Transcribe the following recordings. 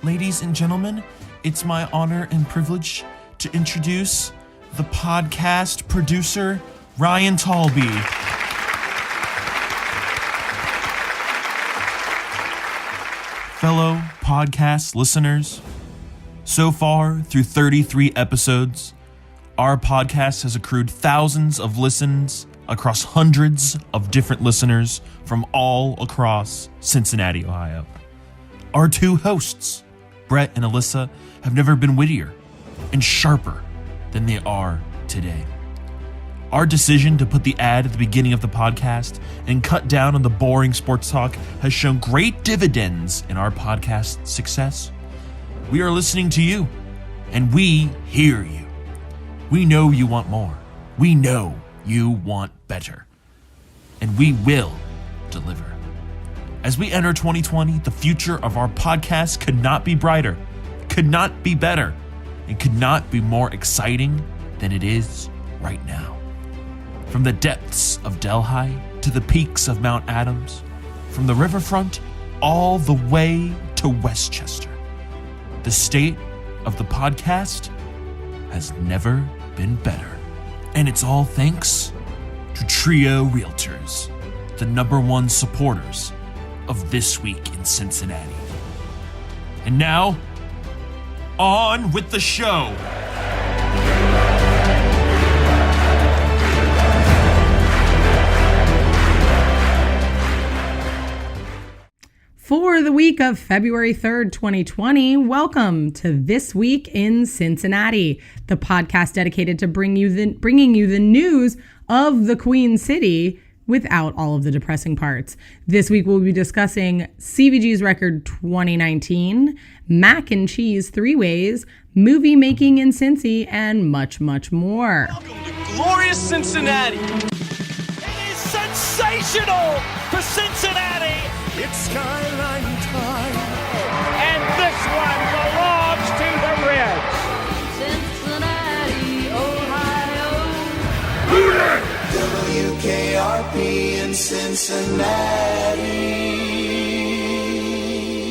Ladies and gentlemen, it's my honor and privilege to introduce the podcast producer, Ryan Taulbee. Fellow podcast listeners, so far through 33 episodes, our podcast has accrued thousands of listens across hundreds of different listeners from all across Cincinnati, Ohio. Our two hosts, Brett and Alysa, have never been wittier and sharper than they are today. Our decision to put the ad at the beginning of the podcast and cut down on the boring sports talk has shown great dividends in our podcast success. We are listening to you, and we hear you. We know you want more. We know you want better. And we will deliver. As we enter 2020, the future of our podcast could not be brighter, could not be better, and could not be more exciting than it is right now. From the depths of Delhi to the peaks of Mount Adams, from the riverfront all the way to Westchester, the state of the podcast has never been better. And it's all thanks to Treo Realtors, the #1 supporters of This Week in Cincinnati. And now, on with the show. For the week of February 3rd, 2020, welcome to This Week in Cincinnati, the podcast dedicated to bringing you the news of the Queen City without all of the depressing parts. This week we'll be discussing CVG's record 2019, mac and cheese 3 ways, movie making in Cincy, and much, much more. Welcome to glorious Cincinnati. It is sensational for Cincinnati. It's skyline time. And this one belongs to the Reds. Cincinnati, Ohio. WKRP in Cincinnati.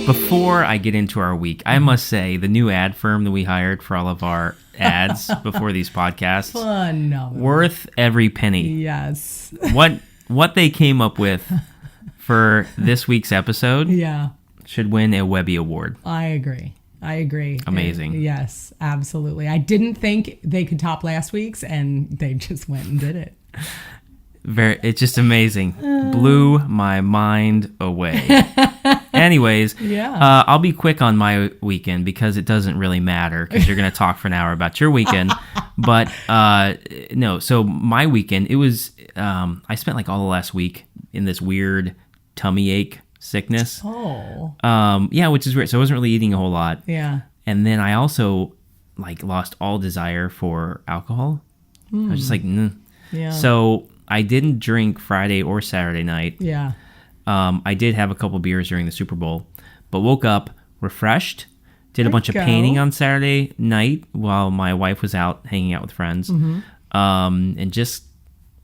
Before I get into our week, I must say the new ad firm that we hired for all of our ads before these podcasts, Phenomenal. worth every penny. Yes. What they came up with for this week's episode should win a Webby Award. I agree. Amazing. Yes, absolutely. I didn't think they could top last week's, and they just went and did it. It's just amazing. Blew my mind away. Anyways, I'll be quick on my weekend because it doesn't really matter because you're going to talk for an hour about your weekend. But no, so my weekend, it was, I spent like all the last week in this weird tummy ache sickness. Oh. Which is weird. So I wasn't really eating a whole lot. Yeah. And then I also like lost all desire for alcohol. I was just like, Yeah. So I didn't drink Friday or Saturday night. Yeah. I did have a couple beers during the Super Bowl, but woke up refreshed. Did a bunch of go. painting on Saturday night while my wife was out hanging out with friends. And just,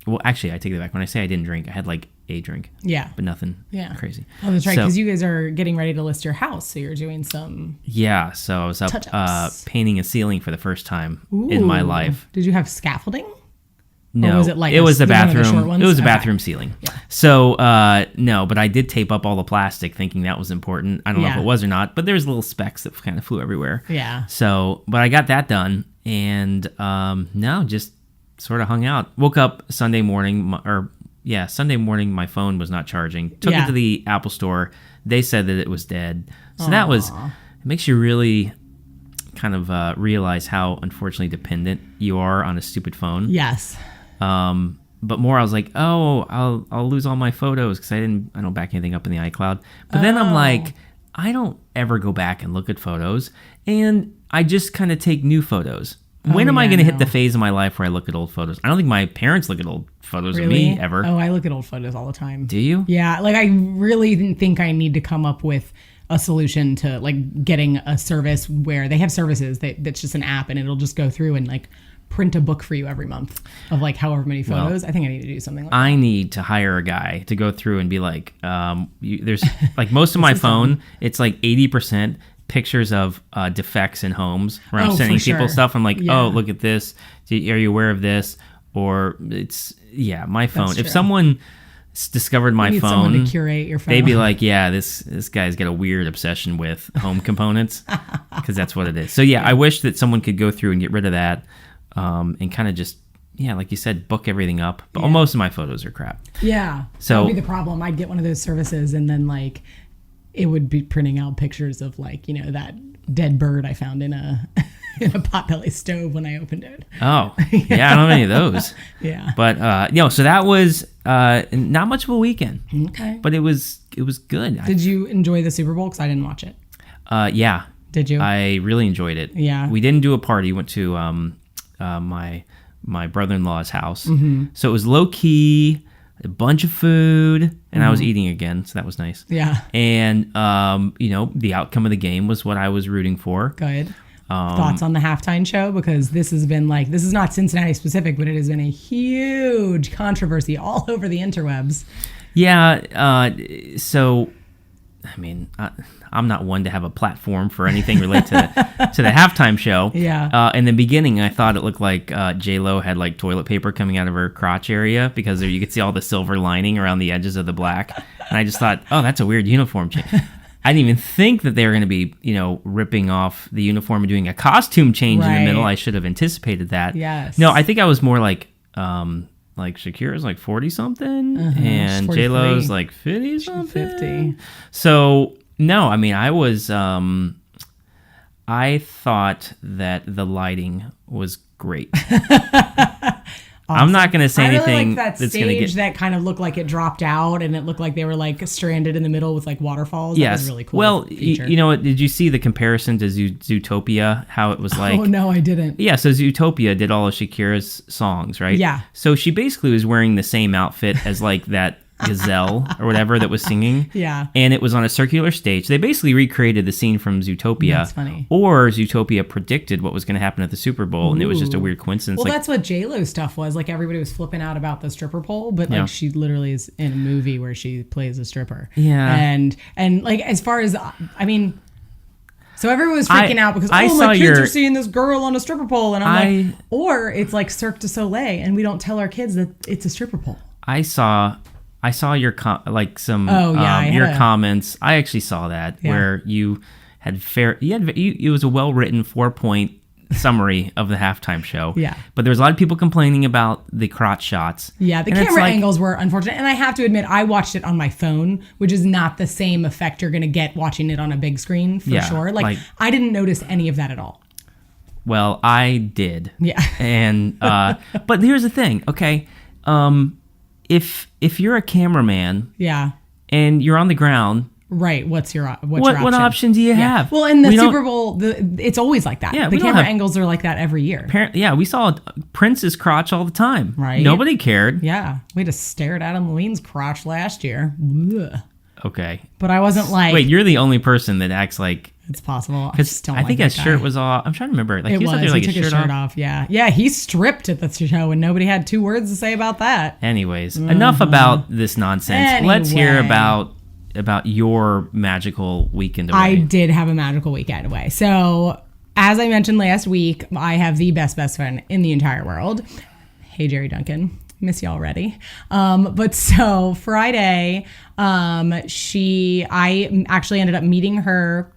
well, actually, I take it back. When I say I didn't drink, I had like a drink. Yeah. But nothing crazy. Oh, that's right, So- because you guys are getting ready to list your house, so you're doing some... Yeah, so I was up Touch-ups. painting a ceiling for the first time in my Ooh. life. Did you have scaffolding? No, Or was it like it was the one of the bathroom. short ones? It was a Okay. bathroom ceiling. Yeah. So no, but I did tape up all the plastic, thinking that was important. I don't know if Yeah. it was or not, but there's little specks that kind of flew everywhere. Yeah. So, but I got that done, and no, just sort of hung out. Woke up Sunday morning, Sunday morning. My phone was not charging. Took it to the Apple store. They said that it was dead. So that was. It makes you really kind of realize how unfortunately dependent you are on a stupid phone. Yes. But more, I was like, oh, I'll lose all my photos because I don't back anything up in the iCloud. But then I'm like, I don't ever go back and look at photos, and I just kind of take new photos. When am I going to hit the phase of my life where I look at old photos? I don't think my parents look at old photos of me ever. Oh, I look at old photos all the time. Do you? Yeah, like I really didn't think I need to come up with a solution to like getting a service where they have services that's just an app and it'll just go through and like print a book for you every month of like however many photos. I think I need to do something like that. I need to hire a guy to go through and be like, there's like most of my phone, it's like 80% pictures of defects in homes where I'm Oh, sending for people sure. stuff. I'm like, Yeah. oh, look at this. Are you aware of this? Or my phone. That's If true. someone discovered my You need phone, someone to curate your phone. they'd be like, yeah, this guy's got a weird obsession with home components, because that's what it is. So I wish that someone could go through and get rid of that, and kind of just, like you said, book everything up. But most of my photos are crap. Yeah. So- that would be the problem. I'd get one of those services and then like it would be printing out pictures of like, that dead bird I found in a in a potbelly stove when I opened it. Oh, yeah, I don't have any of those. Yeah. But so that was not much of a weekend. Okay. But it was good. Did you enjoy the Super Bowl? Because I didn't watch it. Yeah. Did you? I really enjoyed it. Yeah. We didn't do a party. Went to my brother-in-law's house. Mm-hmm. So it was low key, a bunch of food, and I was eating again, so that was nice. Yeah. And the outcome of the game was what I was rooting for. Good. Thoughts on the halftime show? Because this has been like, this is not Cincinnati specific, but it has been a huge controversy all over the interwebs. Yeah. So, I mean, I'm not one to have a platform for anything related to the halftime show. Yeah. In the beginning, I thought it looked like J-Lo had like toilet paper coming out of her crotch area, because you could see all the silver lining around the edges of the black. And I just thought, oh, that's a weird uniform change. I didn't even think that they were going to be, ripping off the uniform and doing a costume change in the middle. I should have anticipated that. Yes. No, I think I was more like Shakira's like 40 something, and 43. J-Lo's like 50 something. 50. So no, I mean, I was I thought that the lighting was great. I'm not going to say I really anything like that that's going to stage get. that kind of looked like it dropped out, and it looked like they were like stranded in the middle with like waterfalls. Yes. That was really cool. Well, feature. you know what? Did you see the comparison to Zootopia? How it was like. Oh no, I didn't. Yeah, so Zootopia did all of Shakira's songs, right? Yeah. So she basically was wearing the same outfit as like that gazelle or whatever that was singing. Yeah. And it was on a circular stage. They basically recreated the scene from Zootopia. That's funny. Or Zootopia predicted what was going to happen at the Super Bowl, and it was just a Ooh. Weird coincidence. Well, like, that's what J-Lo stuff was. Like everybody was flipping out about the stripper pole, but like Yeah. she literally is in a movie where she plays a stripper. Yeah. And like as far as I mean. So everyone was freaking out because, I oh, saw my kids your- are seeing this girl on a stripper pole. And I'm like, or it's like Cirque du Soleil, and we don't tell our kids that it's a stripper pole. I saw your some Oh, yeah, I your had a- comments. I actually saw that Yeah. where you had it was a well-written 4-point summary of the halftime show. Yeah. But there was a lot of people complaining about the crotch shots. Yeah, the And it's camera like- angles were unfortunate. And I have to admit, I watched it on my phone, which is not the same effect you're going to get watching it on a big screen, for Yeah, sure. Like, like- I didn't notice any of that at all. Well, I did. Yeah. And but here's the thing, okay? If you're a cameraman Yeah. and you're on the ground, Right. What's your option? what option do you have? Well, in the We don't- Super Bowl, it's always like that. Yeah, the we don't camera have- angles are like that every year. Yeah, we saw Prince's crotch all the time. Right. Nobody cared. Yeah. We just stared at Adam Levine's crotch last year. Ugh. Okay. But I wasn't like, Wait, you're the only person that acts like, it's possible. I because just don't I think like his that shirt guy. was off. I'm trying to remember. Like It he was was. up there like He took his shirt off. Yeah. Yeah. He stripped at the show and nobody had two words to say about that. Anyways, enough about this nonsense. Let's hear Anyway. about your magical weekend away. I did have a magical weekend away. So, as I mentioned last week, I have the best friend in the entire world. Hey, Jerry Duncan. Miss you already. But so Friday, I actually ended up meeting her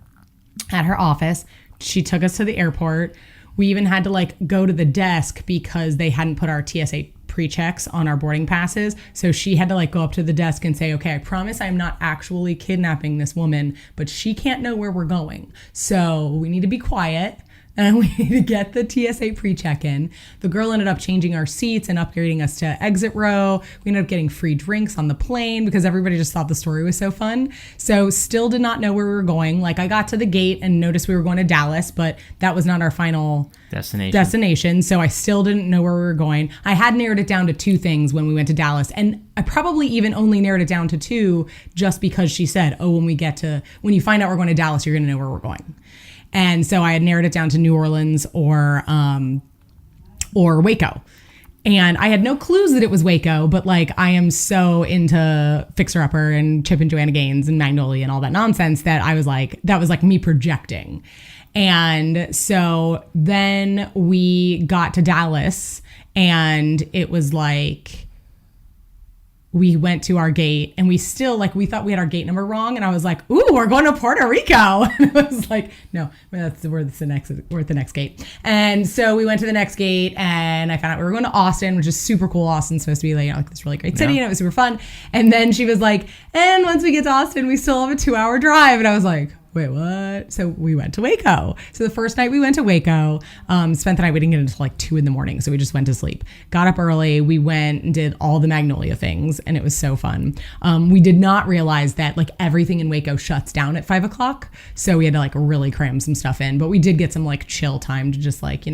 at her office. She took us to the airport. We even had to like go to the desk because they hadn't put our TSA pre-checks on our boarding passes. So she had to like go up to the desk and say, okay, I promise I'm not actually kidnapping this woman, but she can't know where we're going. So we need to be quiet and we need to get the TSA pre-check in. The girl ended up changing our seats and upgrading us to exit row. We ended up getting free drinks on the plane because everybody just thought the story was so fun. So still did not know where we were going. Like I got to the gate and noticed we were going to Dallas, but that was not our final destination. So I still didn't know where we were going. I had narrowed it down to two things when we went to Dallas. And I probably even only narrowed it down to two just because she said, oh, when you find out we're going to Dallas, you're going to know where we're going. And so I had narrowed it down to New Orleans or Waco. And I had no clues that it was Waco, but like I am so into Fixer Upper and Chip and Joanna Gaines and Magnolia and all that nonsense that I was like, that was like me projecting. And so then we got to Dallas and it was like, we went to our gate and we thought we had our gate number wrong. And I was like, ooh, we're going to Puerto Rico. And I was like, no, we're at the next gate. And so we went to the next gate and I found out we were going to Austin, which is super cool. Austin's supposed to be like this really great city and it was super fun. And then she was like, and once we get to Austin, we still have a 2-hour drive. And I was like, wait, what? So we went to Waco. So the first night we went to Waco, spent the night, we didn't get until like 2 a.m. So we just went to sleep. Got up early. We went and did all the Magnolia things and it was so fun. We did not realize that like everything in Waco shuts down at 5 o'clock. So we had to like really cram some stuff in, but we did get some like chill time to just like,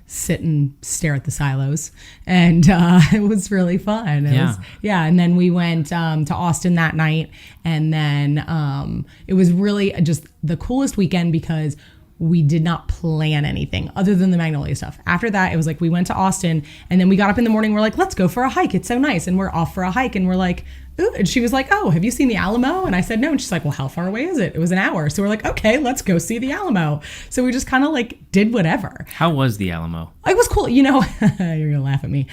sit and stare at the silos. And it was really fun. And then we went to Austin that night. And then it was really just the coolest weekend because we did not plan anything other than the Magnolia stuff. After that, it was like we went to Austin and then we got up in the morning. We're like, let's go for a hike. It's so nice. And we're off for a hike and we're like, ooh. And she was like, oh, have you seen the Alamo? And I said, no. And she's like, well, how far away is it? It was an hour. So we're like, okay, let's go see the Alamo. So we just kind of like did whatever. How was the Alamo? It was cool. You're going to laugh at me.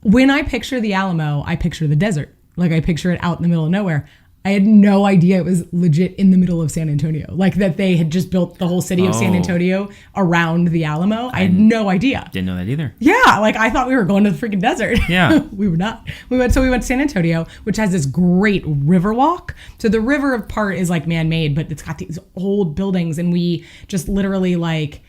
When I picture the Alamo, I picture the desert. Like I picture it out in the middle of nowhere. I had no idea it was legit in the middle of San Antonio. Like that they had just built the whole city of San Antonio around the Alamo. I had no idea. Didn't know that either. Yeah, like I thought we were going to the freaking desert. Yeah. We were not. We went to San Antonio, which has this great river walk. So the river part is like man-made, but it's got these old buildings and we just literally like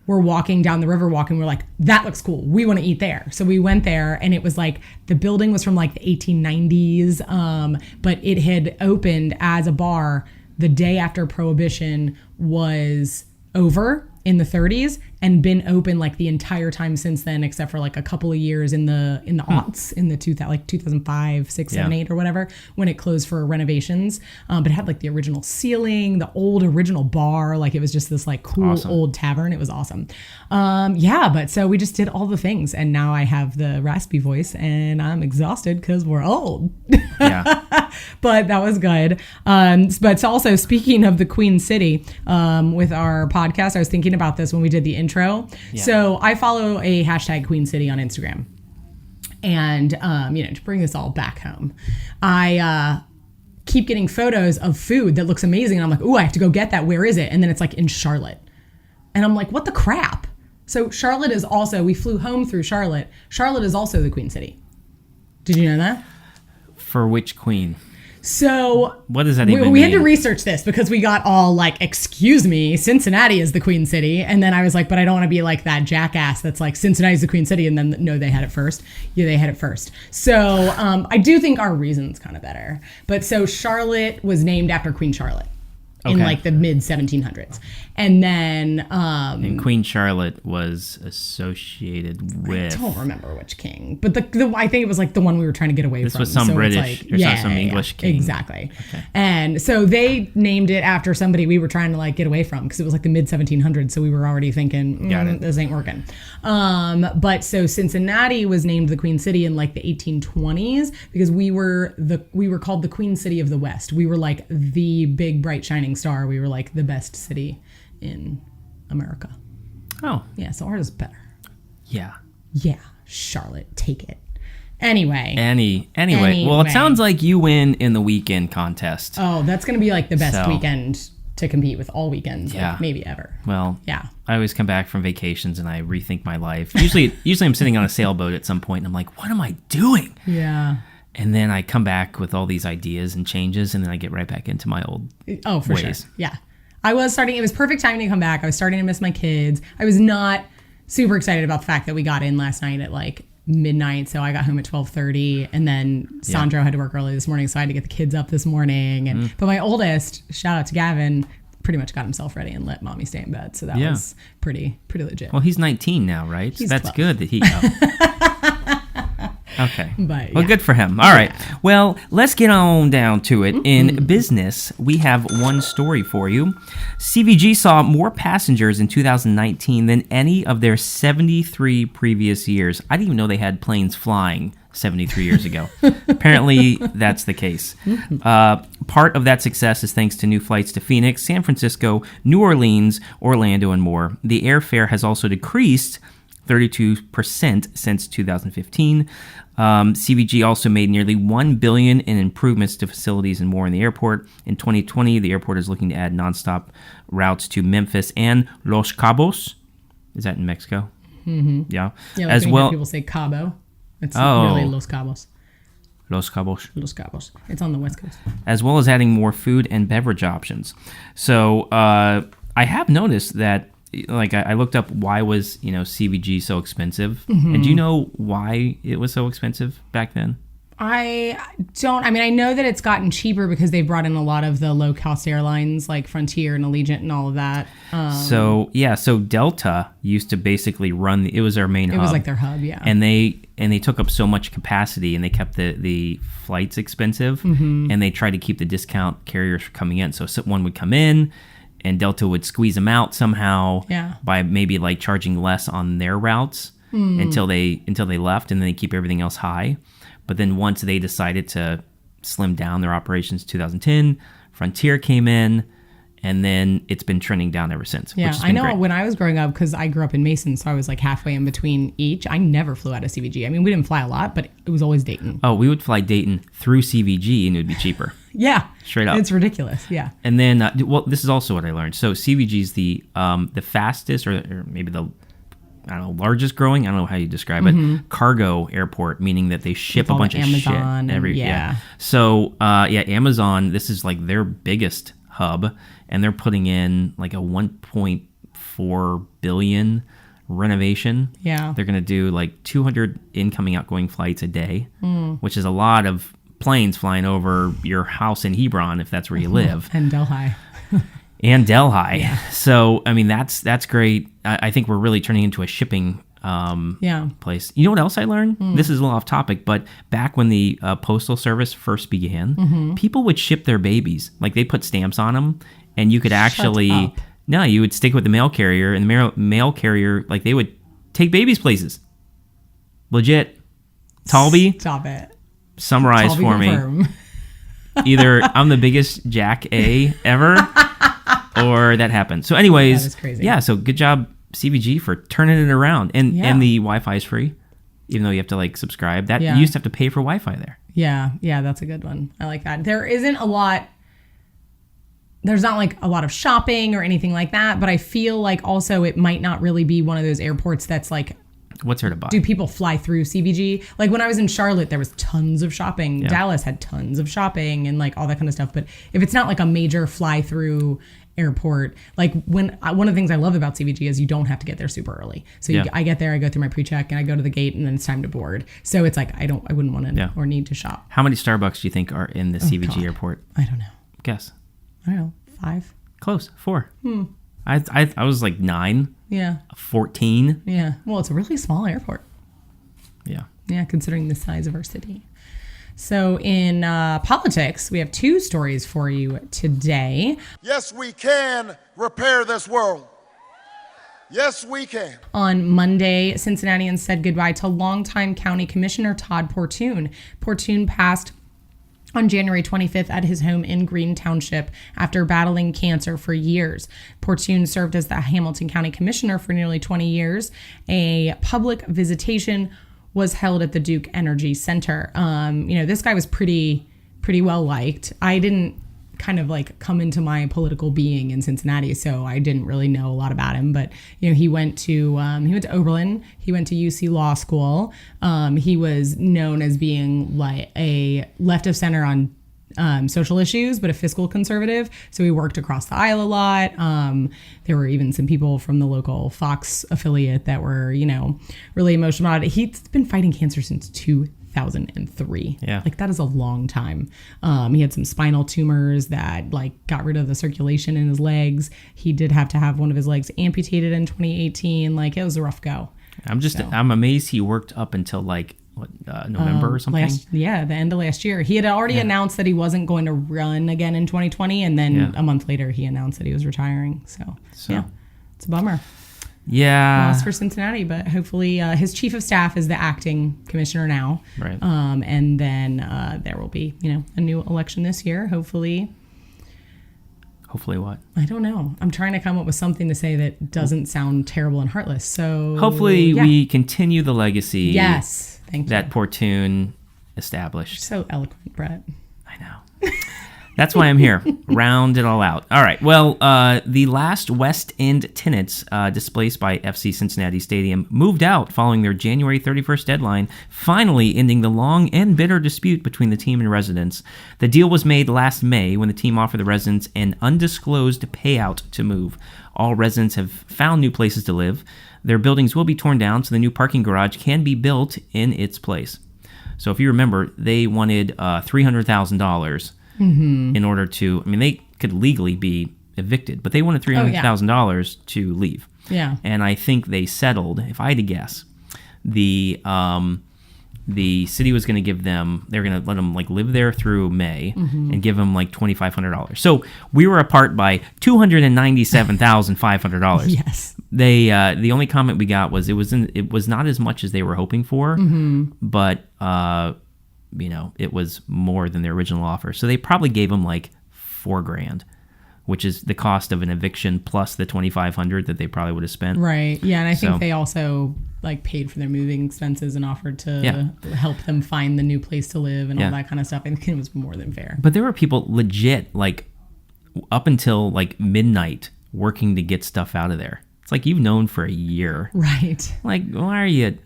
we're walking down the river walk and we're like, that looks cool. We want to eat there. So we went there and it was like, the building was from like the 1890s, but it had opened as a bar the day after Prohibition was over in the 30s and been open like the entire time since then, except for like a couple of years in the aughts, in the 2005, 6, 7, 8 or whatever, when it closed for renovations. But it had like the original ceiling, the old original bar. Like it was just this like cool old tavern. It was awesome. But so we just did all the things and now I have the raspy voice and I'm exhausted because we're old. Yeah. But that was good. But also speaking of the Queen City, with our podcast, I was thinking about this when we did the intro. Yeah. So I follow a hashtag Queen City on Instagram. And, to bring this all back home, I keep getting photos of food that looks amazing. And I'm like, ooh, I have to go get that. Where is it? And then it's like in Charlotte. And I'm like, what the crap? So Charlotte is also, we flew home through Charlotte. Charlotte is also the Queen City. Did you know that? For which queen? So what does that even mean? We had to research this because we got all like, excuse me, Cincinnati is the Queen City. And then I was like, but I don't want to be like that jackass that's like, Cincinnati's the Queen City. And then, no, they had it first. Yeah, they had it first. So I do think our reason's kind of better. But so Charlotte was named after Queen Charlotte in like the mid 1700s. And then... and Queen Charlotte was associated with... I don't remember which king. But I think it was like the one we were trying to get away from. This was some British or some English king. Exactly. Okay. And so they named it after somebody we were trying to like get away from because it was like the mid 1700s. So we were already thinking, this ain't working. But so Cincinnati was named the Queen City in like the 1820s because we were called the Queen City of the West. We were like the big, bright, shining star. We were like the best city in America. Oh. Yeah, so ours is better. Yeah. Yeah, Charlotte, take it. Anyway. Anyway. Well, it sounds like you win in the weekend contest. Oh, that's going to be like the best weekend to compete with all weekends, like maybe ever. Well, yeah. I always come back from vacations and I rethink my life. Usually I'm sitting on a sailboat at some point and I'm like, what am I doing? Yeah. And then I come back with all these ideas and changes and then I get right back into my old ways. Sure. Yeah. It was perfect timing to come back. I was starting to miss my kids. I was not super excited about the fact that we got in last night at like midnight. So I got home at 12:30 and then Sandro had to work early this morning. So I had to get the kids up this morning. But my oldest, shout out to Gavin, pretty much got himself ready and let mommy stay in bed. So that was pretty legit. Well, he's 19 now, right? He's so that's 12. good that he... Okay. But well, yeah. good for him. All right. Well, let's get on down to it. In business, we have one story for you. CVG saw more passengers in 2019 than any of their 73 previous years. I didn't even know they had planes flying 73 years ago. Apparently, that's the case. Part of that success is thanks to new flights to Phoenix, San Francisco, New Orleans, Orlando, and more. The airfare has also decreased 32% since 2015. CVG also made nearly $1 billion in improvements to facilities and more in the airport. In 2020, the airport is looking to add nonstop routes to Memphis and Los Cabos. Is that in Mexico? Mm-hmm. Yeah. Yeah, like as when you well. hear people say Cabo. It's Oh. really Los Cabos. Los Cabos. Los Cabos. It's on the West Coast. As well as adding more food and beverage options. So I have noticed that. Like I looked up why was CVG so expensive, and do you know why it was so expensive back then? I mean, I know that it's gotten cheaper because they brought in a lot of the low cost airlines like Frontier and Allegiant and all of that. So Delta used to basically run. It was their main hub. It was like their hub, yeah. And they took up so much capacity, and they kept the flights expensive, and they tried to keep the discount carriers from coming in. So one would come in, and Delta would squeeze them out somehow by maybe like charging less on their routes until they left, and then they keep everything else high. But then once they decided to slim down their operations in 2010, Frontier came in, and then it's been trending down ever since. Yeah, which has I been know great. When I was growing up, because I grew up in Mason, so I was like halfway in between each. I never flew out of CVG. I mean, we didn't fly a lot, but it was always Dayton. Oh, we would fly Dayton through CVG, and it would be cheaper. Yeah. Straight up. It's ridiculous, yeah. And then, this is also what I learned. So CVG is the fastest, or maybe the largest growing. I don't know how you describe it. Cargo airport, meaning that they ship With a all bunch the of Amazon shit and- So Amazon. This is like their biggest hub, and they're putting in like a 1.4 billion renovation. Yeah. They're gonna do like 200 incoming, outgoing flights a day, which is a lot of planes flying over your house in Hebron if that's where you live. And Delhi. And Delhi. Yeah. So, I mean, that's great. I think we're really turning into a shipping place. You know what else I learned? This is a little off topic, but back when the Postal Service first began, people would ship their babies. Like, they put stamps on them, and you could actually... up. No, you would stick with the mail carrier, and the mail carrier, like, they would take babies places. Legit. Taulbee, Stop it. summarize Taulbee for me. confirm. Either I'm the biggest Jack A ever, or that happened. So anyways, That is crazy. Yeah, so good job CVG for turning it around. And the Wi-Fi is free, even though you have to like subscribe. That you used to have to pay for Wi-Fi there. Yeah, that's a good one. I like that. There's not like a lot of shopping or anything like that, but I feel like also it might not really be one of those airports that's like, What's there to buy? do people fly through CVG? Like when I was in Charlotte, there was tons of shopping. Yeah. Dallas had tons of shopping and like all that kind of stuff. But if it's not like a major fly through airport, like one of the things I love about CVG is you don't have to get there super early. So I get there, I go through my pre-check, and I go to the gate, and then it's time to board. So it's like I wouldn't want to or need to shop. How many Starbucks do you think are in the CVG airport? I don't know. Guess. I don't know. 5. Close. 4. I was like 9. Yeah. 14. Yeah. Well, it's a really small airport. Yeah. Yeah, considering the size of our city. So in politics, we have 2 stories for you today. Yes, we can repair this world. Yes, we can. On Monday, Cincinnatians said goodbye to longtime County Commissioner Todd Portune. Portune passed on January 25th at his home in Green Township after battling cancer for years. Portune served as the Hamilton County Commissioner for nearly 20 years. A public visitation was held at the Duke Energy Center. This guy was pretty well liked. I didn't kind of like come into my political being in Cincinnati, so I didn't really know a lot about him. But he went to Oberlin. He went to UC Law School. He was known as being like a left of center on social issues, but a fiscal conservative. So he worked across the aisle a lot. There were even some people from the local Fox affiliate that were, really emotional about it. He's been fighting cancer since 2003. Yeah. Like that is a long time. He had some spinal tumors that like got rid of the circulation in his legs. He did have to have one of his legs amputated in 2018. Like it was a rough go. I'm amazed he worked up until like November or something. The end of last year. He had already announced that he wasn't going to run again in 2020, and then a month later he announced that he was retiring. So yeah, it's a bummer. Yeah. Loss for Cincinnati, but hopefully his chief of staff is the acting commissioner now. Right. And then there will be, a new election this year, hopefully. Hopefully what? I don't know. I'm trying to come up with something to say that doesn't sound terrible and heartless. So hopefully we continue the legacy. Yes. Thank you. That Portune established. So eloquent, Brett. I know. That's why I'm here. Round it all out. All right. Well, the last West End tenants displaced by FC Cincinnati Stadium moved out following their January 31st deadline, finally ending the long and bitter dispute between the team and residents. The deal was made last May when the team offered the residents an undisclosed payout to move. All residents have found new places to live. Their buildings will be torn down so the new parking garage can be built in its place. So if you remember, they wanted $300,000 in order to, they could legally be evicted, but they wanted $300,000 to leave. Yeah. And I think they settled, if I had to guess, the city was going to give them, they're going to let them live there through May and give them $2,500. So we were apart by $297,500. Yes. They the only comment we got was it was not as much as they were hoping for, but it was more than their original offer. So they probably gave them $4,000, which is the cost of an eviction plus the $2,500 that they probably would have spent. Right. Yeah, and I think they also paid for their moving expenses and offered to help them find the new place to live and all that kind of stuff. I think it was more than fair. But there were people legit up until midnight working to get stuff out of there. It's you've known for a year. Right. Why are you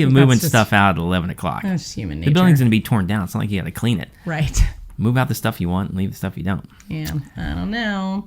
moving stuff out at 11 o'clock? That's just human nature. The building's going to be torn down. It's not like you got to clean it. Right. Move out the stuff you want and leave the stuff you don't. Yeah, I don't know.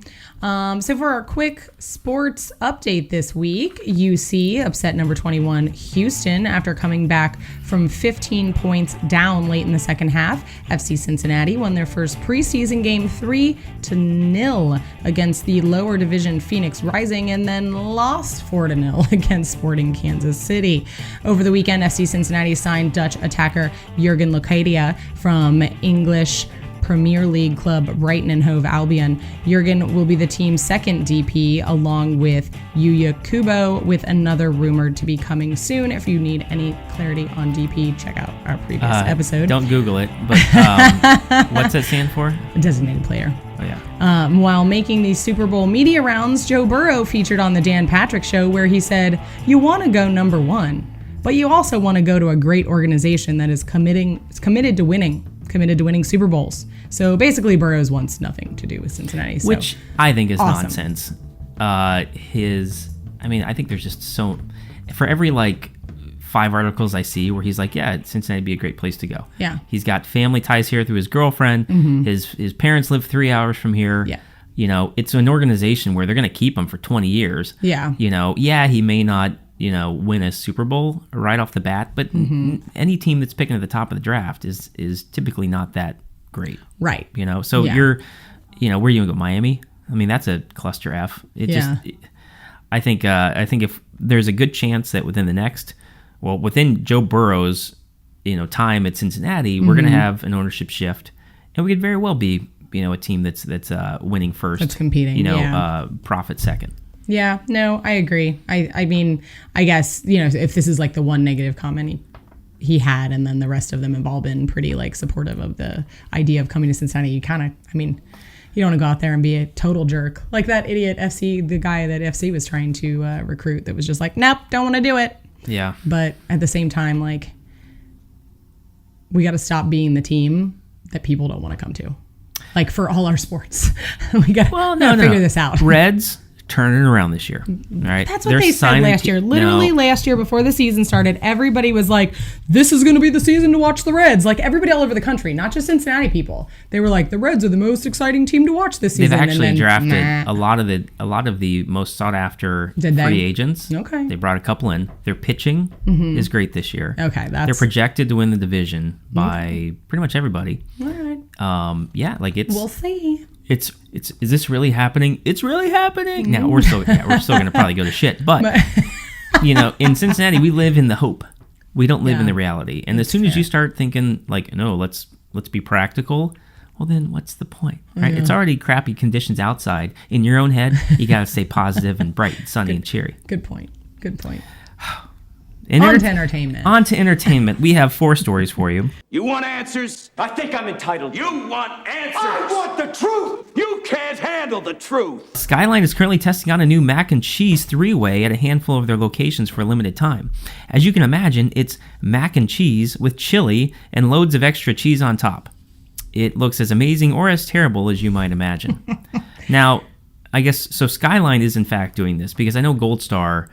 So for our quick sports update this week, UC upset number 21 Houston after coming back from 15 points down late in the second half. FC Cincinnati won their first preseason game 3-0 against the lower division Phoenix Rising and then lost 4-0 against Sporting Kansas City. Over the weekend, FC Cincinnati signed Dutch attacker Jurgen Locadia from English Premier League club Brighton and Hove Albion. Jurgen will be the team's second DP along with Yuya Kubo, with another rumored to be coming soon. If you need any clarity on DP, check out our previous episode. Don't Google it, but what's that stand for? Designated player. Oh, yeah. While making these Super Bowl media rounds, Joe Burrow featured on the Dan Patrick Show where he said, "You want to go number one, but you also want to go to a great organization that is committed to winning Super Bowls." So basically, Burrows wants nothing to do with Cincinnati. So. Which I think is awesome. nonsense. I think there's just so, for every 5 articles I see where he's Cincinnati would be a great place to go. Yeah. He's got family ties here through his girlfriend. His parents live 3 hours from here. Yeah. It's an organization where they're going to keep him for 20 years. Yeah. He may not, win a Super Bowl right off the bat, but any team that's picking at the top of the draft is typically not that great. Right. So you're, where you go, Miami? That's a cluster F. I think if there's a good chance that within Joe Burrow's, time at Cincinnati, we're going to have an ownership shift, and we could very well be, a team that's winning first. That's competing. Profit second. Yeah, no, I agree. I guess, if this is the one negative comment he had, and then the rest of them have all been pretty supportive of the idea of coming to Cincinnati, you kind of, you don't want to go out there and be a total jerk. Like that idiot the guy that FC was trying to recruit that was just nope, don't want to do it. Yeah. But at the same time, we got to stop being the team that people don't want to come to. For all our sports. We got to figure this out. Reds turning around this year. All right. That's what they said last year. Literally last year before the season started, everybody was like, this is going to be the season to watch the Reds. Everybody all over the country, not just Cincinnati people. They were like, the Reds are the most exciting team to watch this season. They've actually drafted a lot of the most sought after free agents. Okay. They brought a couple in. Their pitching is great this year. Okay. They're projected to win the division by pretty much everybody. All right. We'll see. Is this really happening? It's really happening. Now we're still going to probably go to shit, but in Cincinnati we live in the hope. We don't live in Yeah. the reality. And as That's soon as fair. you start thinking like, no, let's be practical, well then what's the point, right? Yeah. It's already crappy conditions outside. In your own head, you got to stay positive and bright and sunny and cheery. Good point. Good point. And On to entertainment. On to entertainment. We have 4 stories for you. You want answers? I think I'm entitled. You want answers? I want the truth. You can't handle the truth. Skyline is currently testing out a new mac and cheese 3-way at a handful of their locations for a limited time. As you can imagine, it's mac and cheese with chili and loads of extra cheese on top. It looks as amazing or as terrible as you might imagine. Now, I guess, so Skyline is in fact doing this because I know Gold Star,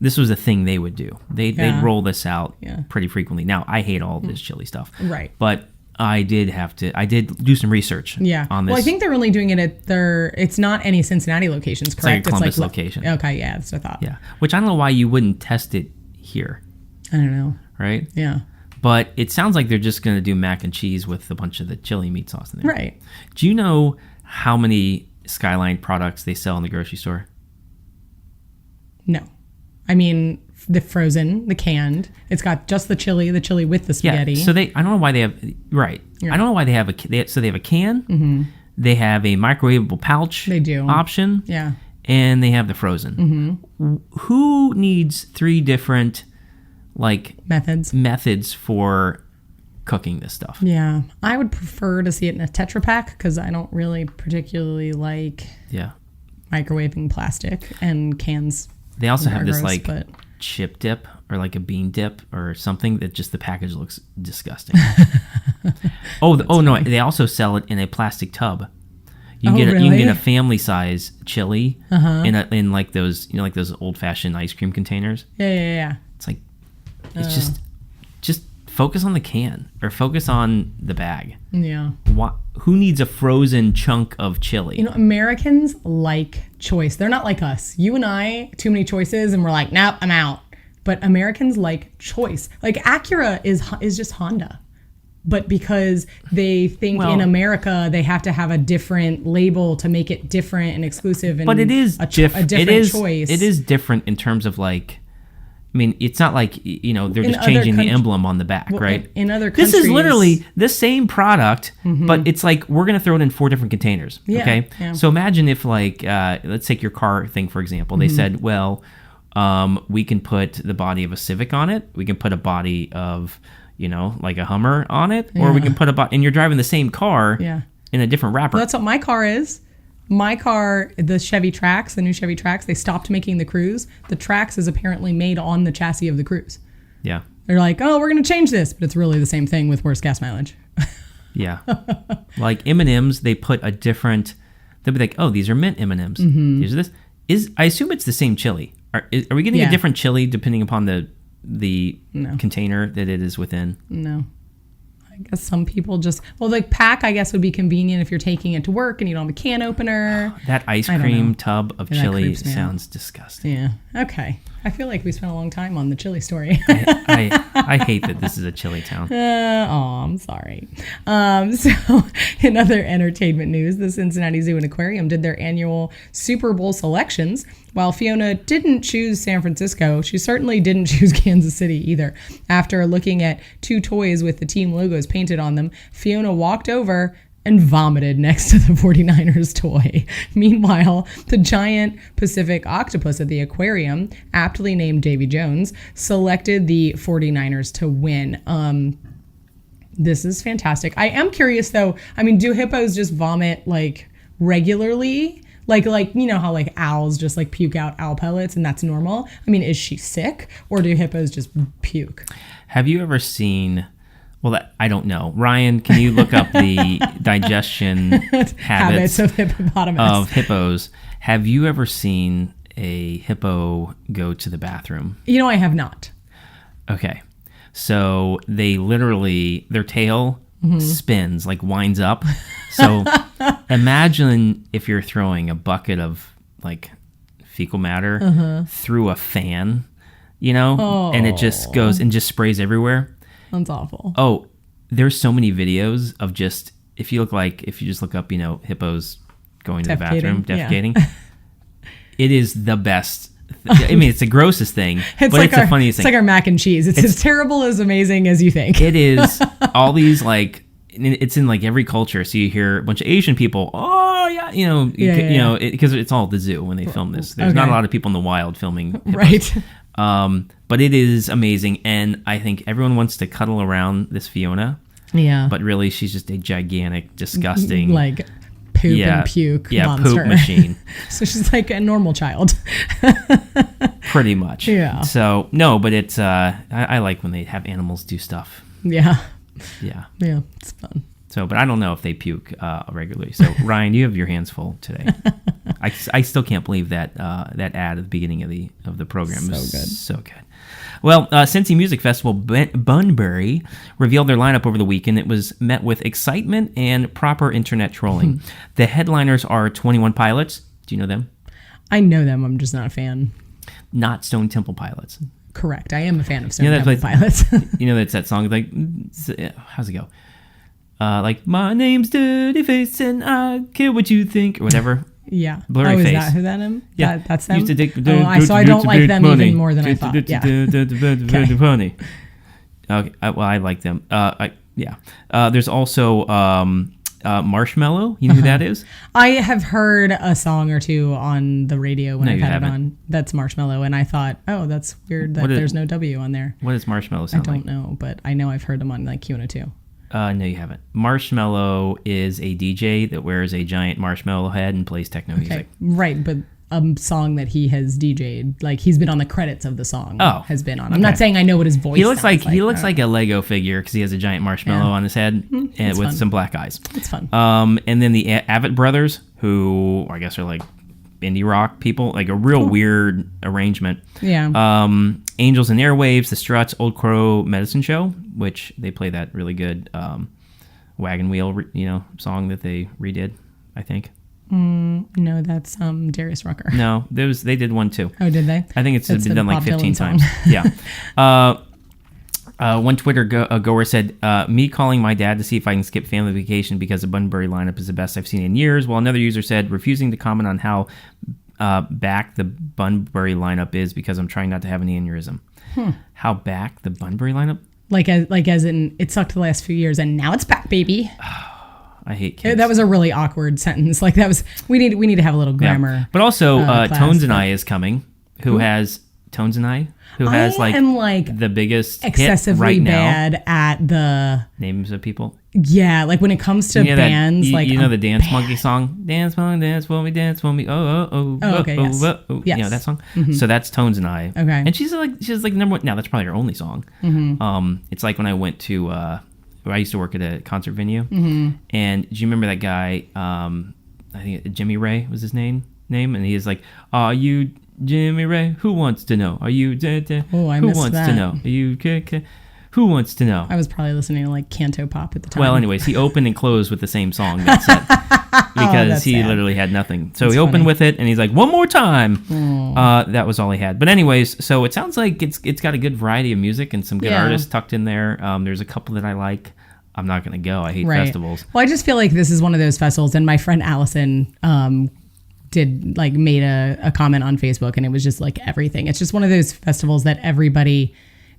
this was a thing they would do. They'd roll this out pretty frequently. Now, I hate all of this chili stuff. Right. But I did do some research on this. Well, I think they're only doing it at it's not any Cincinnati locations, correct? It's like a Columbus location. Okay, yeah, that's what I thought. Yeah. Which I don't know why you wouldn't test it here, I don't know. right? Yeah. But it sounds like they're just going to do mac and cheese with a bunch of the chili meat sauce in there. Right. Do you know how many Skyline products they sell in the grocery store? No. I mean, the frozen, the canned. It's got just the chili with the spaghetti. Yeah. So I don't know why they have, right. Yeah. I don't know why they have so they have a can. Mm-hmm. They have a microwavable pouch They do. option. Yeah. And they have the frozen. Mm-hmm. Who needs 3 different methods for cooking this stuff? Yeah. I would prefer to see it in a Tetra Pak because I don't really particularly like microwaving plastic and cans. They also have this gross, chip dip or like a bean dip or something that just the package looks disgusting. No, they also sell it in a plastic tub. You can get a family size chili in like those like those old fashioned ice cream containers. Yeah. It's like it's just focus on the can or focus on the bag. Yeah. Who needs a frozen chunk of chili? You know, Americans like choice. They're not like us. You and I, too many choices, and we're like, nope, I'm out. But Americans like choice. Like Acura is just Honda. But because they think in America they have to have a different label to make it different and exclusive, and but it is a different choice. It is different in terms of like. I mean, it's not like, they're In just changing the other emblem on the back, right? In other countries. This is literally the same product, but it's like we're going to throw it in 4 different containers, okay? Yeah. So imagine if, like, let's take your car thing, for example. They said, well, we can put the body of a Civic on it. We can put a body of, like a Hummer on it. Or we can put and you're driving the same car in a different wrapper. Well, that's what my car is. My car, the new Chevy Trax, they stopped making the Cruze. The Trax is apparently made on the chassis of the Cruze. Yeah. They're like, oh, we're going to change this. But it's really the same thing with worse gas mileage. Yeah. Like M&Ms, they put a different, they'll be like, oh, these are mint M&Ms. These are this. I assume it's the same chili. Are we getting a different chili depending upon the container that it is within? No. I guess some people like pack, I guess, would be convenient if you're taking it to work and you don't have a can opener. That ice cream tub of chili sounds disgusting. Yeah. Okay. I feel like we spent a long time on the chili story. I hate that this is a chili town. I'm sorry. So in other entertainment news, the Cincinnati Zoo and Aquarium did their annual Super Bowl selections. While Fiona didn't choose San Francisco, she certainly didn't choose Kansas City either. After looking at 2 toys with the team logos painted on them, Fiona walked over and vomited next to the 49ers toy. Meanwhile, the giant Pacific octopus at the aquarium, aptly named Davy Jones, selected the 49ers to win. This is fantastic. I am curious though, I mean, do hippos just vomit like regularly? Like how like owls just like puke out owl pellets and that's normal? I mean, is she sick or do hippos just puke? Have you ever seen... Well, I don't know. Ryan, can you look up the digestion habits of hippopotamus? Of hippos? Have you ever seen a hippo go to the bathroom? I have not. Okay. So they literally, their tail spins, like winds up. So imagine if you're throwing a bucket of like fecal matter through a fan, and it just goes and just sprays everywhere. That's awful. Oh, there's so many videos of just, if you just look up, hippos going to the bathroom, defecating. Yeah. It is the best I mean, it's the grossest thing, but it's the funniest thing. It's like our mac and cheese. It's as terrible as amazing as you think. It is. All these, like, it's in like every culture. So you hear a bunch of Asian people, oh yeah, because it's all at the zoo when they film this. There's not a lot of people in the wild filming hippos. Right. But it is amazing, and I think everyone wants to cuddle around this Fiona. Yeah. But really, she's just a gigantic, disgusting, like poop and puke monster. Poop machine. So she's like a normal child. Pretty much. Yeah. So no, but it's I like when they have animals do stuff. Yeah. Yeah. Yeah. It's fun. So, but I don't know if they puke regularly. So, Ryan, you have your hands full today. I still can't believe that that ad at the beginning of the program was so good. Well, Cincy Music Festival Bunbury revealed their lineup over the weekend. It was met with excitement and proper internet trolling. The headliners are 21 Pilots. Do you know them? I know them. I'm just not a fan. Not Stone Temple Pilots. Correct. I am a fan of Stone Temple Pilots. You know that's that song, like, how's it go? Like, my name's Dirty Face and I care what you think, or whatever. Yeah. Blurry Face. Is that who that is? Yeah. That's them? So I don't like them even more than I thought. Yeah. Okay. Well, I like them. There's also Marshmello. You know who that is? I have heard a song or two on the radio when I've had it on. That's Marshmello, and I thought, oh, that's weird that there's no W on there. What does Marshmello sound like? I don't know, but I know I've heard them on like Q102. No, you haven't. Marshmello is a DJ that wears a giant marshmallow head and plays techno music. Right, but a song that he has DJ'd, like he's been on the credits of the song. Has been on. I'm not saying I know what his voice. He looks like a Lego figure because he has a giant marshmallow on his head and with some black eyes. It's fun. And then the Avett Brothers, who I guess are like indie rock people, like a real weird arrangement. Yeah. Angels and Airwaves, The Struts, Old Crow Medicine Show, which they play that really good wagon wheel, song that they redid, I think. No, that's Darius Rucker. No, they did one too. Oh, did they? I think it's been done like 15 times. Yeah. One Twitter goer said, me calling my dad to see if I can skip family vacation because the Bunbury lineup is the best I've seen in years, while another user said, refusing to comment on how back the Bunbury lineup is because I'm trying not to have an aneurysm. How back the Bunbury lineup? Like as in, it sucked the last few years and now it's back, baby. I hate kids. That was a really awkward sentence. Like that was, we need to have a little grammar. Yeah. But also, Tones and I is coming, who has Tones and I, who has like the biggest excessively hit right bad now. At the names of people. Yeah, like when it comes to bands, you know the Dance Monkey song, Dance Monkey, dance for me, okay, yes. You know that song. Mm-hmm. So that's Tones and I. Okay, and she's like number one. Now that's probably her only song. Mm-hmm. It's like when I went to. I used to work at a concert venue, and do you remember that guy? I think Jimmy Ray was his name, and he is like, "Are you Jimmy Ray? Who wants to know? Are you? I who missed wants that. to know? Are you? Who wants to know?" I was probably listening to like Canto Pop at the time. Well, anyways, he opened and closed with the same song that set because he literally had nothing. So he opened with it, and he's like, "One more time." That was all he had. But anyways, so it sounds like it's got a good variety of music and some good artists tucked in there. There's a couple that I like. I'm not going to go. I hate festivals. Well, I just feel like this is one of those festivals, and my friend Allison made a comment on Facebook, and it was just like everything. It's just one of those festivals that everybody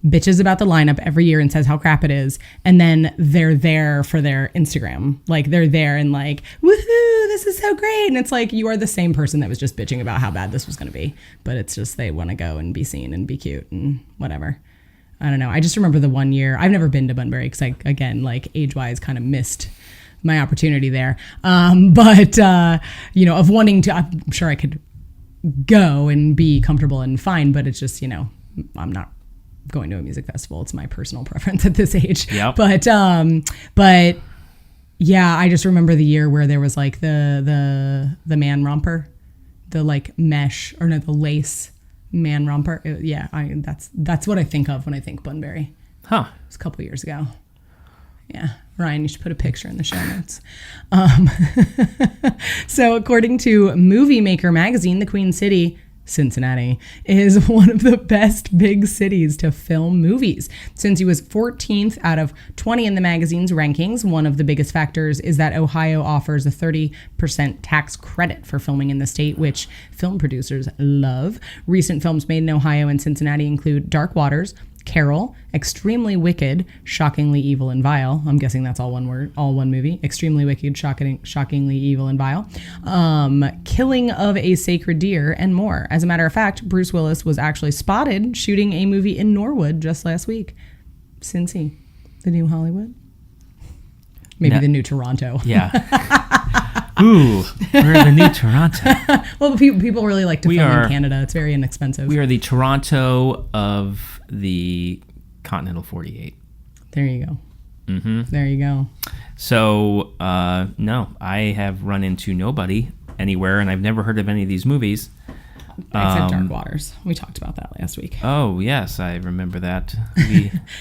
bitches about the lineup every year and says how crap it is, and then they're there for their Instagram. Like they're there and like, woohoo, this is so great. And it's like, you are the same person that was just bitching about how bad this was going to be, but it's just they want to go and be seen and be cute and whatever. I don't know. I just remember the one year. I've never been to Bunbury because I, again, like age-wise, kind of missed my opportunity there. But of wanting to, I'm sure I could go and be comfortable and fine, but it's just, I'm not going to a music festival. It's my personal preference at this age. Yep. But yeah, I just remember the year where there was like the man romper, the like mesh or no, the lace man romper. That's what I think of when I think Bunbury. Huh. It was a couple years ago. Yeah. Ryan, you should put a picture in the show notes. So according to Movie Maker magazine, the Queen City Cincinnati is one of the best big cities to film movies. Cincy was 14th out of 20 in the magazine's rankings. One of the biggest factors is that Ohio offers a 30% tax credit for filming in the state, which film producers love. Recent films made in Ohio and Cincinnati include Dark Waters, Carol, Extremely Wicked, Shockingly Evil and Vile. I'm guessing that's all one word, all one movie. Extremely Wicked, Shockingly Evil and Vile. Killing of a Sacred Deer, and more. As a matter of fact, Bruce Willis was actually spotted shooting a movie in Norwood just last week. Cincy, the new Hollywood? Maybe the new Toronto. Yeah. Ooh, we're the new Toronto. Well, people really like to film in Canada. It's very inexpensive. We are the Toronto of the Continental 48. There you go. Mm-hmm. There you go. So, no, I have run into nobody anywhere, and I've never heard of any of these movies. Except Dark Waters. We talked about that last week. Oh, yes, I remember that.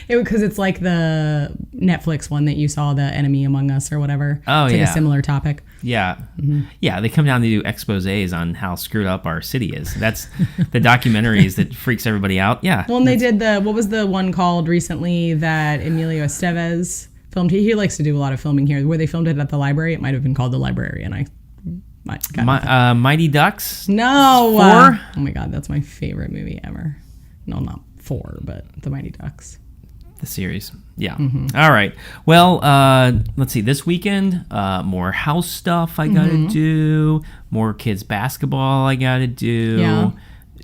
Because it's like the Netflix one that you saw, The Enemy Among Us or whatever. Oh, it's like yeah. a similar topic. Yeah. Mm-hmm. Yeah, they come down to do exposés on how screwed up our city is. That's the documentaries that freaks everybody out. Yeah. Well, and they did what was the one called recently that Emilio Estevez filmed? He likes to do a lot of filming here. Where they filmed it at the library, it might have been called The Librarian. Mighty Ducks? No. 4? Oh my God, that's my favorite movie ever. No, not 4, but The Mighty Ducks. The series. Yeah. Mm-hmm. All right. Well, let's see. This weekend, more house stuff I got to do. More kids basketball I got to do. Yeah.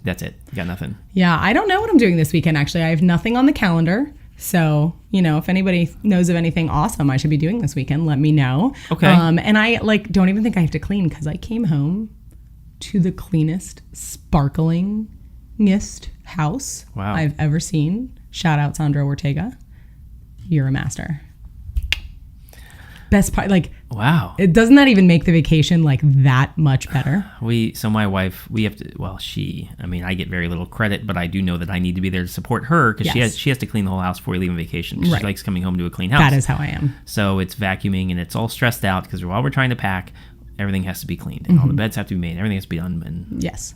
That's it. Got nothing. Yeah, I don't know what I'm doing this weekend, actually. I have nothing on the calendar. So, if anybody knows of anything awesome I should be doing this weekend, let me know. Okay. And I don't even think I have to clean because I came home to the cleanest, sparklingest house I've ever seen. Shout out Sandra Ortega. You're a master. Best part, wow. It doesn't that even make the vacation that much better? My wife, we have to, I get very little credit, but I do know that I need to be there to support her because she has to clean the whole house before we leave on vacation. Right. She likes coming home to a clean house. That is how I am. So it's vacuuming and it's all stressed out because while we're trying to pack, everything has to be cleaned and all the beds have to be made. Everything has to be done. And yes.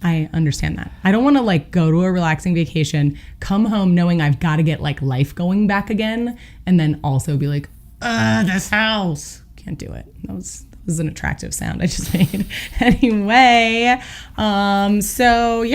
I understand that. I don't want to go to a relaxing vacation, come home knowing I've got to get life going back again, and then also be this house. Can't do it. That was an attractive sound I just made. Anyway, so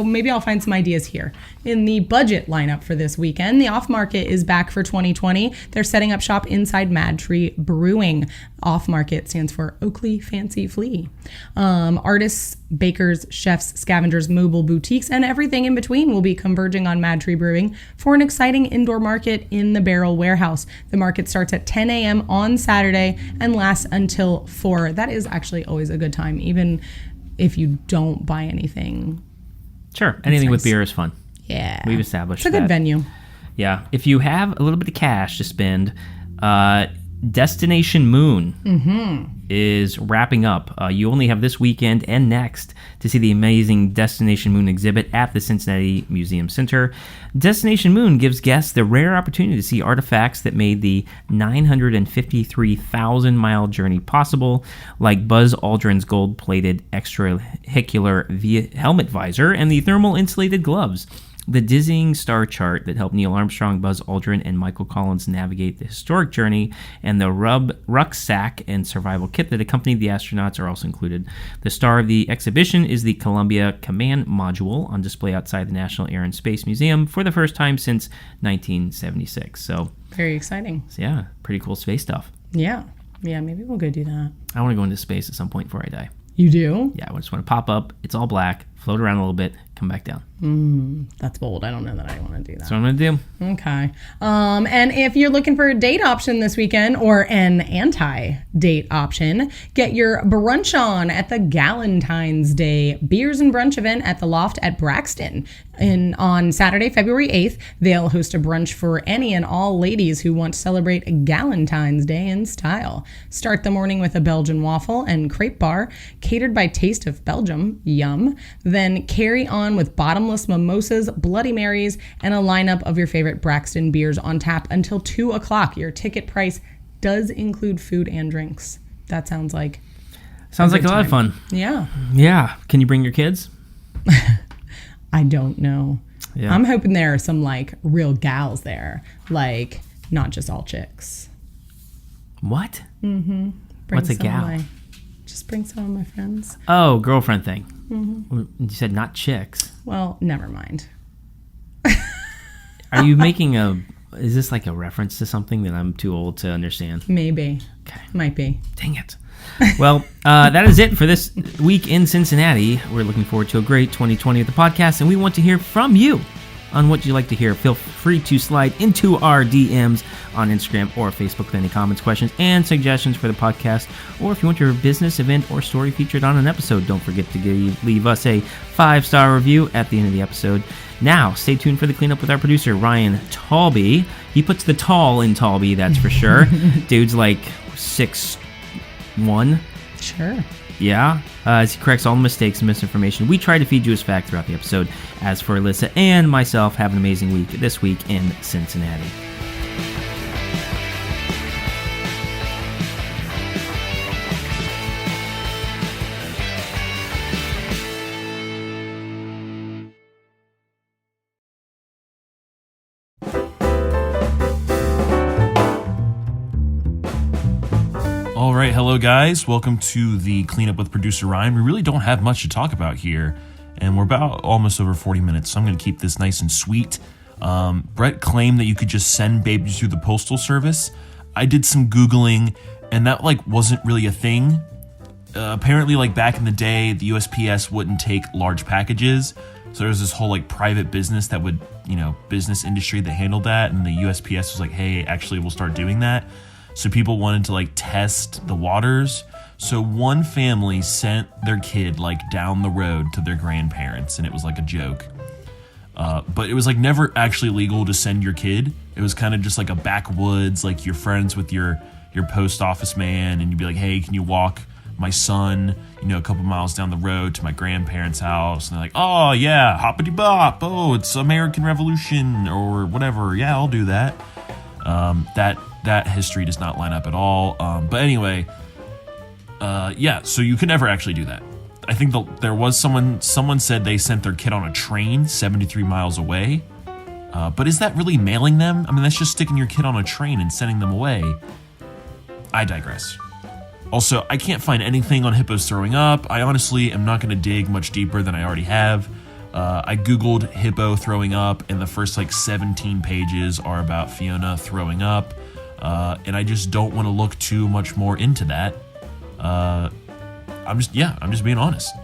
maybe I'll find some ideas here. In the budget lineup for this weekend, the Off Market is back for 2020. They're setting up shop inside Mad Tree Brewing. Off Market stands for Oakley Fancy Flea. Artists, bakers, chefs, scavengers, mobile boutiques, and everything in between will be converging on Mad Tree Brewing for an exciting indoor market in the Barrel Warehouse. The market starts at 10 a.m. on Saturday and lasts until 4. That is actually always a good time, even if you don't buy anything. Sure, anything with beer is fun. Yeah. We've established that. It's a good venue. Yeah. If you have a little bit of cash to spend, Destination Moon is wrapping up. You only have this weekend and next to see the amazing Destination Moon exhibit at the Cincinnati Museum Center. Destination Moon gives guests the rare opportunity to see artifacts that made the 953,000-mile journey possible, like Buzz Aldrin's gold-plated extravehicular helmet visor and the thermal insulated gloves. The dizzying star chart that helped Neil Armstrong, Buzz Aldrin, and Michael Collins navigate the historic journey, and the rucksack and survival kit that accompanied the astronauts are also included. The star of the exhibition is the Columbia Command Module on display outside the National Air and Space Museum for the first time since 1976. So very exciting. So yeah, pretty cool space stuff. Yeah, maybe we'll go do that. I want to go into space at some point before I die. You do? Yeah, I just want to pop up. It's all black, float around a little bit, come back down. That's bold. I don't know that I want to do that. That's what I'm going to do. Okay. And if you're looking for a date option this weekend or an anti-date option, get your brunch on at the Galentine's Day Beers and Brunch event at the Loft at Braxton. On Saturday, February 8th, they'll host a brunch for any and all ladies who want to celebrate Galentine's Day in style. Start the morning with a Belgian waffle and crepe bar catered by Taste of Belgium. Yum. Then carry on with bottomless mimosas, Bloody Marys, and a lineup of your favorite Braxton beers on tap until 2 o'clock. Your ticket price does include food and drinks. That sounds like a lot of fun. Yeah. Yeah. Can you bring your kids? I don't know. Yeah. I'm hoping there are some like real gals there, like not just all chicks. What? Bring What's a some of gal? Just bring some of my friends. Oh, girlfriend thing. You said not chicks. Well, never mind. Are you making is this like a reference to something that I'm too old to understand? Maybe. Okay. Might be. Dang it. Well, that is it for this week in Cincinnati. We're looking forward to a great 2020 with the podcast, and we want to hear from you on what you'd like to hear. Feel free to slide into our DMs on Instagram or Facebook with any comments, questions, and suggestions for the podcast. Or if you want your business, event, or story featured on an episode, don't forget to leave us a 5-star review at the end of the episode. Now, stay tuned for the cleanup with our producer, Ryan Taulbee. He puts the tall in Taulbee, that's for sure. Dude's like 6'1". Sure. Yeah, as he corrects all the mistakes and misinformation. We try to feed you as fact throughout the episode. As for Alysa and myself, have an amazing week this week in Cincinnati. All right, hello guys. Welcome to the Cleanup with Producer Ryan. We really don't have much to talk about here, and we're about almost over 40 minutes, so I'm going to keep this nice and sweet. Brett claimed that you could just send babies through the postal service. I did some Googling, and that wasn't really a thing. Apparently, back in the day, the USPS wouldn't take large packages, so there was this whole private business that would, business industry that handled that, and the USPS was like, hey, actually, we'll start doing that. So people wanted to test the waters. So one family sent their kid down the road to their grandparents, and it was a joke. But it was never actually legal to send your kid. It was kind of just a backwoods, you're friends with your post office man, and you'd be like, hey, can you walk my son, a couple miles down the road to my grandparents' house? And they're like, oh yeah, hoppity bop. Oh, it's American Revolution or whatever. Yeah, I'll do that. That history does not line up at all. But anyway, so you could never actually do that. I think there was someone said they sent their kid on a train 73 miles away. But is that really mailing them? I mean, that's just sticking your kid on a train and sending them away. I digress. Also, I can't find anything on hippos throwing up. I honestly am not going to dig much deeper than I already have. I Googled hippo throwing up, and the first 17 pages are about Fiona throwing up. And I just don't want to look too much more into that. I'm just being honest.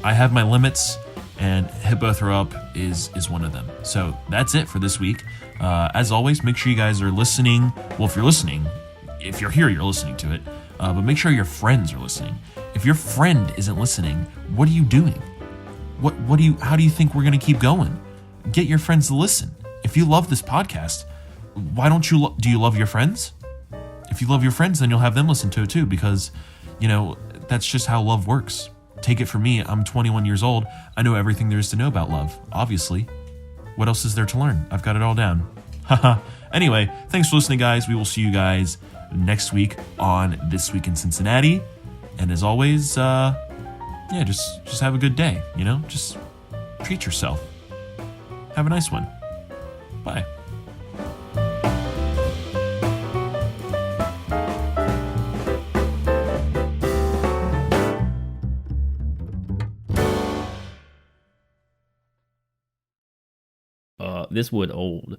I have my limits, and hippo throw up is one of them. So that's it for this week. As always, make sure you guys are listening. Well, if you're listening, if you're here, you're listening to it. But make sure your friends are listening. If your friend isn't listening, what are you doing? How do you think we're going to keep going? Get your friends to listen. If you love this podcast, why don't you, do you love your friends? If you love your friends, then you'll have them listen to it too, because, that's just how love works. Take it from me, I'm 21 years old. I know everything there is to know about love, obviously. What else is there to learn? I've got it all down. Haha. Anyway, thanks for listening, guys. We will see you guys next week on This Week in Cincinnati. And as always, just have a good day, Just treat yourself. Have a nice one. Bye. This wood old.